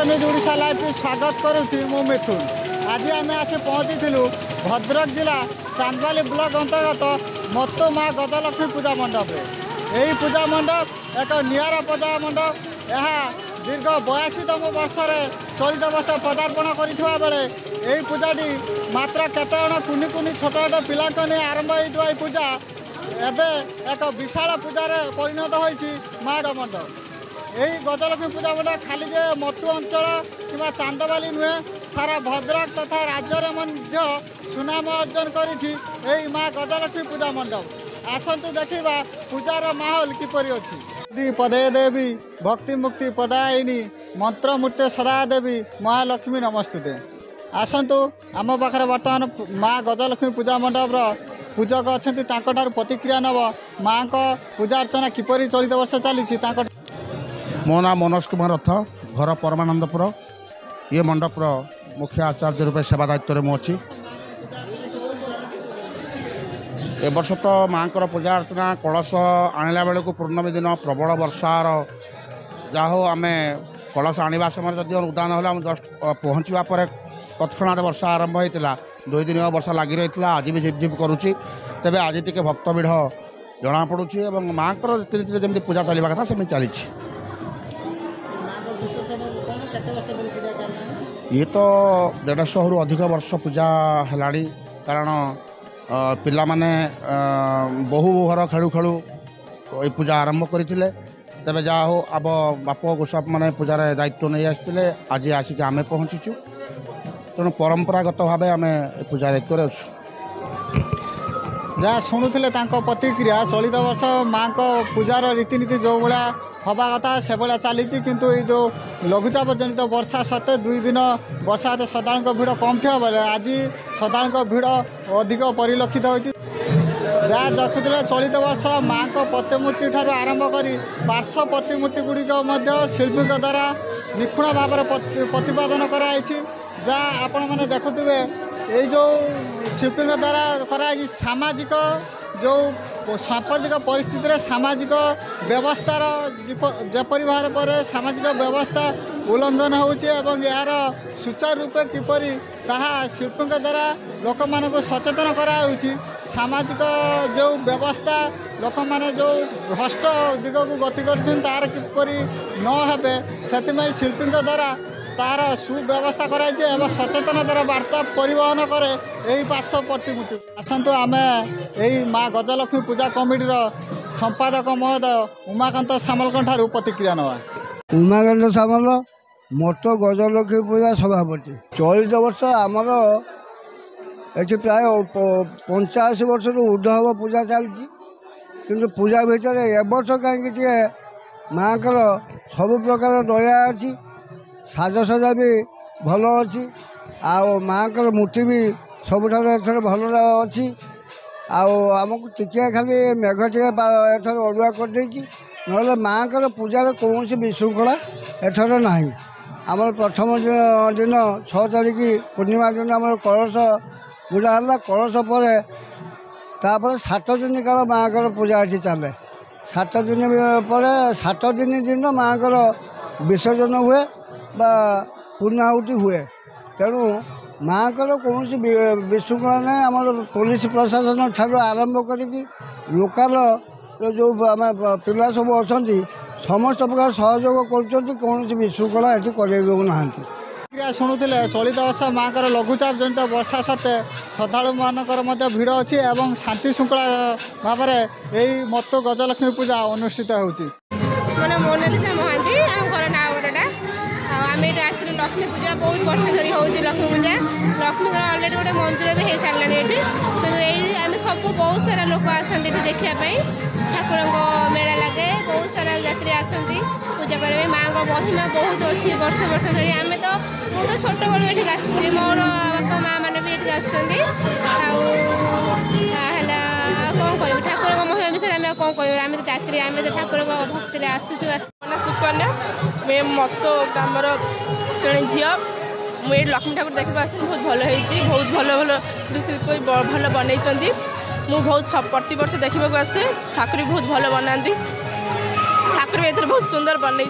नमस्कार news Odisha live स्वागत करुच्ची मु मिथुन। आज आम आसी पहुँची भद्रक जिला चांदबाली ब्लॉक अंतर्गत मत्तो माँ गजलक्ष्मी पूजा मंडप। यही पूजा मंडप एक निरा पूजा मंडप। यह दीर्घ 82तम वर्ष चलित वर्ष पदार्पण करथिबा बेले यही पूजाटी मात्र केते जण कुनि कुनि छोट छोट पिला नहीं आरंभ होइतबा पूजा एबे एक विशाल पूजार परिणत होइछि माँ मंडप। यही गजलक्ष्मी पूजा मंडप खाली जे मत्तु अंचल कि चांदबाली नुहे सारा भद्रक तथा राज्य में सुनाम अर्जन करी माँ गजलक्ष्मी पूजा मंडप। आसतु देखा पूजार माहौल किपरि अच्छी। पदे देवी भक्ति मुक्ति पदायिनी मंत्रमूर्ते सदा देवी महालक्ष्मी नमस्तुते। आसतु आम पाखे बर्तमान माँ गजलक्ष्मी पूजा मंडप पूजक अच्छा प्रतिक्रिया नब माँ को पूजा अर्चना किपरि चलित वर्ष चली। मो ना मनोज कुमार रथ घर परमानंदपुर ये मंडप मुख्य आचार्य रूपे सेवा दायित्व में अच्छी। ए वर्ष तो माँ पूजा अर्चना कलश आणला बेलू पूर्णमी दिन प्रबल वर्षार जाहो आम कलश आणवा समय जदि उदान है जस्ट पहुँचवा तत्क्षणात वर्षा आरंभ होता 2 दिन वर्षा लगी रही आज भी झिपझिप करुच्ची। तेज आज टी भक्त विढ़ जना पड़ुची और माँ रीतिनीति जमी पूजा चलवा कथा सेमती चली। ये तो 150 रु अधिक वर्ष पूजा है कारण पिला माने बहु घर खेलु खेलु ये पूजा आरंभ करते। तेज जहा हो अब बाप गोसाप मैंने पूजार दायित्व नहीं आसते आज आसिक आम पहुँचीचु। तेणु परंपरागत भाव आम पूजा दायित्व अच्छु। जहाँ शुणुले प्रतिक्रिया चलित वर्ष माँ को पूजार रीतिनीति जो भाया हवा कथा से भाया चली किंतु ये जो लघुचाप जनित वर्षा सत्वे 2 दिन वर्षा श्रद्धालु भिड़ कम थी बेले आज श्रद्धालु भिड़ अधिक परिलक्षित होती। जहाँ देखुले चलित वर्ष माँ को प्रतिमूर्ति ठार आरंभ कर पार्श्व प्रतिमूर्ति गुड़िक शिल्पी द्वारा निखुण भाव प्रतिपादन कराई। जहाँ आपण मैंने देखुवे ये जो शिल्पी द्वारा कराई सामाजिक जो सांप्रतिक परिस्थिति सामाजिक व्यवस्थार जपरी भाव पर सामाजिक व्यवस्था उल्लंघन होची यार सुचारू रूपे किपरि ताहा शिल्पी द्वारा लोक मान सचेतन कराउछि। सामाजिक जो व्यवस्था लोक मैंने जो भ्रष्ट दिग को गति कर किपरि न हेबे से शिल्पी द्वारा तार सुव्यवस्था कराई सचेतन द्वारा वार्ता परिवहन करे यही पार्श्व प्रतिमूर्ति। आसतु आम यही माँ गजलक्ष्मी पूजा कमिटीर संपादक महोदय उमाकांत सामल ठारू प्रतिक्रिया नवा। उमाकांत सामल मत्तो गजलक्ष्मी पूजा सभापति। चलित वर्ष आमर ये प्राय 85 वर्ष ऊर्ध्व पूजा चलती किंतु पूजा भितर ए वर्ष कहीं माँ सब प्रकार दया अच्छी साजसजा भी भल अच्छी माँ मूर्ति भी सबुठार एथर भल अच्छी आमको टिके खाली मेघ टे एथर अड़ुआ करदे ना माँ पूजार कौन विशृंखला एथर ना। आमर प्रथम दिन 6 तारीख पूर्णिमा दिन आम कलश बुड़ा है कलश पर 7 दिन काल माँ पूजा ये चले 7 दिन पर 7 दिन माँ विसर्जन हुए बा पूर्णाहुति हुए। तेणु माँ कौन विशृंखला ना आम पुलिस प्रशासन ठार आरंभ करी लोकाल जो आम पिला सब अच्छा समस्त प्रकार सहयोग कर विशृंखला ये कर शुणुले चलित वर्ष माँ लघुचाप जनित वर्षा सत्वे श्रद्धालु मानकर भिड़ अच्छी और शांति श्रृंखला भाव यही मत्तो गजलक्ष्मी पूजा अनुष्ठित होती। मोनालिसा महांती आम घर ना आम ये आसलु लक्ष्मी पूजा बहुत वर्ष धरी हो लक्ष्मी पूजा लक्ष्मी अलरेडी गोटे मंदिर भी हो सारा ये आम सब बहुत सारा लोक आसती देखापी ठाकुर मेला लगे बहुत सारा यात्री आसती पूजा करने माँ को महिमा बहुत अच्छी वर्ष वर्ष धरी आम तो मुझे छोट बड़ ये आसी मोर बापा माँ मैंने भी ये आसुँच कौन कह ठाकुर महिमा विषय आम कौन कह आम तो यात्री आम तो ठाकुर भक्ति आसुचु। सुकन्या मैं मत्तो ग्रामर जड़े झी मुझे लक्ष्मी ठाकुर देखा बहुत भल हो बहुत भल भल शिल्प भल बनई मुझे बहुत प्रति वर्ष देखा आसे ठाकुर बहुत भल बनाती ठाकुर भी बहुत सुंदर बनई।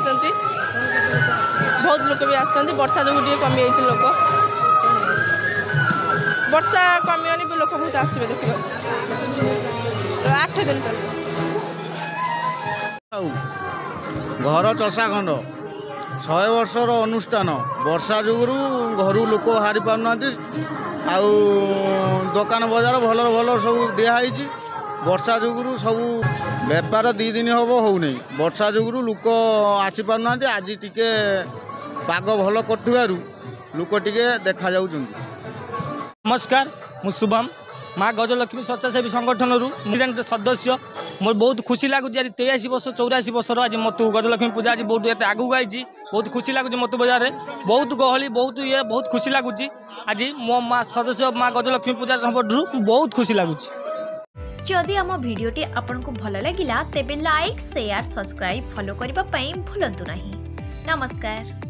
बहुत लोक भी आसछन्ति वर्षा जो टिके कमी जाइछि लोक वर्षा कमियोनी भी लोक बहुत आसबे देखियो 8 दिन चलियो घर चषा खंड 100 वर्षर अनुष्ठान वर्षा जुगुरु घरू लोक हारी पारना दुकान बजार भल भल सब दिखाई वर्षा जुगुरु सब बेपार 2 दिन हम हो वर्षा जुगुरु लोक आसी पारना आज टिके पाग भल कर लोक टिके देखा जाऊ। नमस्कार मु शुभम माँ गजलक्ष्मी स्वेच्छासेवी संगठन प्रेसिडेंट सदस्य मोर बहुत खुशी लगुच आज 83 वर्ष 84 वर्ष आज मतु गजलक्ष्मी पूजा आज बहुत एत आगू आई बहुत खुशी लगुच मतु बजार में बहुत गहली बहुत ये बहुत खुशी लगुच आज मो माँ सदस्य माँ गजलक्ष्मी पूजा संपटू बहुत खुशी लगुच। जदि आम भिडियोटी आपंक भल लगिला तेबे लाइक शेयर सब्सक्राइब फॉलो करने भूलु नहीं। नमस्कार।